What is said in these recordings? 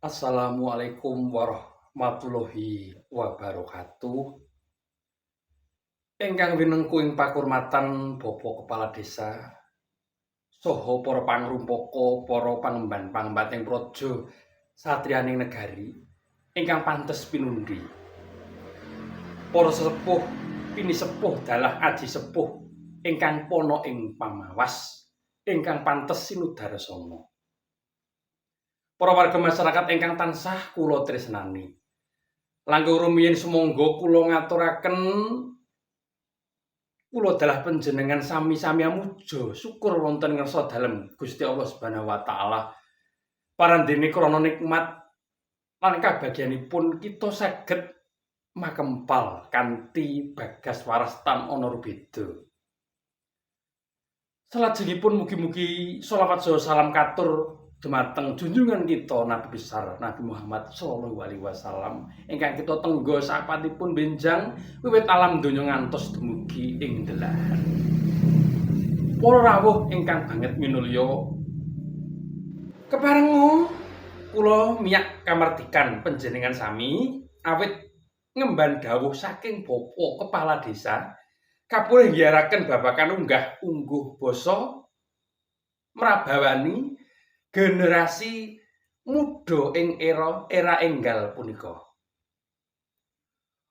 Assalamualaikum warahmatullahi wabarakatuh. Ingkang winengku ing pakurmatan Bapak Kepala Desa saha para pangrumpaka, para pangemban-pangemban ing praja satriyaning negari ingkang pantes pinundi. Para sesepuh, pinisepuh dalah aji sepuh ingkang pono ing pamawas ingkang pantes sinudarsana. Para warga masyarakat ingkang tansah kula tresnani. Langkung rumiyin sumangga kula ngaturaken kula dalah panjenengan sami-sami muja syukur wonten ngarsa dalem Gusti Allah Subhanahu wa taala. Parandene krana nikmat lan kabagyanipun kita saged makempal kanthi bagas waras tan ana rubeda. Salajengipun mugi-mugi shalawat salam katur dumateng junjungan kita Nabi besar Nabi Muhammad sallallahu alaihi wasallam ingkang kita tenggo sapatipun benjang wiwit alam donya ngantos dumugi ing delahan. Para rawuh ingkang banget minulya, keparenga kula miyak kamardikan panjenengan sami awit ngemban dawuh saking Bapak Kepala Desa kapulih nggiyaraken babagan unggah-ungguh basa mrabawani generasi muda ing era enggal punika.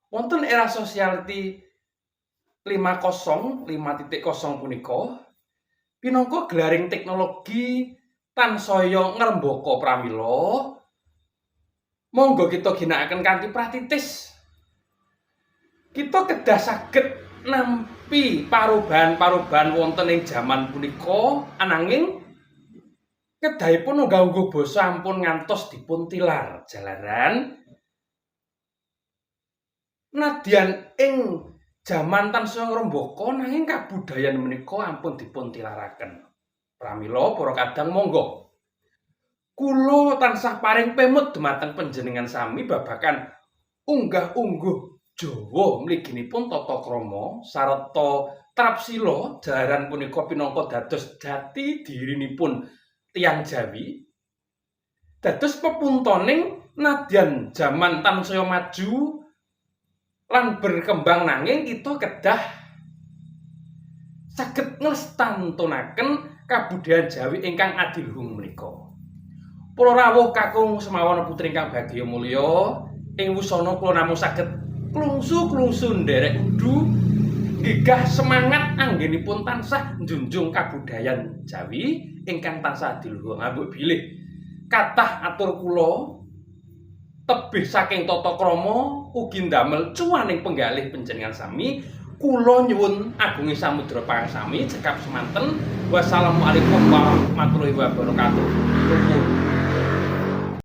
Wonten era society 5.0 punika pinangka gelaring teknologi tansaya ngrembaka pramila. Monggo kita ginakaken kanthi pratitis. Kita kedah saged nampi parubahan-parubahan wonten ing jaman punika ananging kedahipun unggah-ungguh basa ampun ngantos dipun tilar jalaran nadyan ing jaman tansaya ngrembaka nanging kabudayan menika ampun dipun tilaraken. Pramila para kadang monggo kula tansah paring pemut dumateng panjenengan sami babagan unggah-ungguh Jawa mliginipun tata krama sarta trapsila jalaran punika pinangka dados jati dirinipun tiyang Jawi dados pepuntoning nadyan jaman tansaya maju lan berkembang nanging kita kedah saged nglestantunaken kabudayan Jawi ingkang adiluhung menika. Para rawuh kakung semawan putri ingkang bagya mulya, ing wusana kula namung saged klungsu-klungsu nderek kudu nggigah semangat anggenipun tansah njunjung kabudayan Jawi ingkang tansah adiluhung. Ambuk bilih kathah atur kula tebih saking tata krama ugi ndamel cuaning penggalih panjenengan sami. Kula nyuwun agungi samudra pangasami cekap semanten. Wassalamualaikum warahmatullahi wabarakatuh.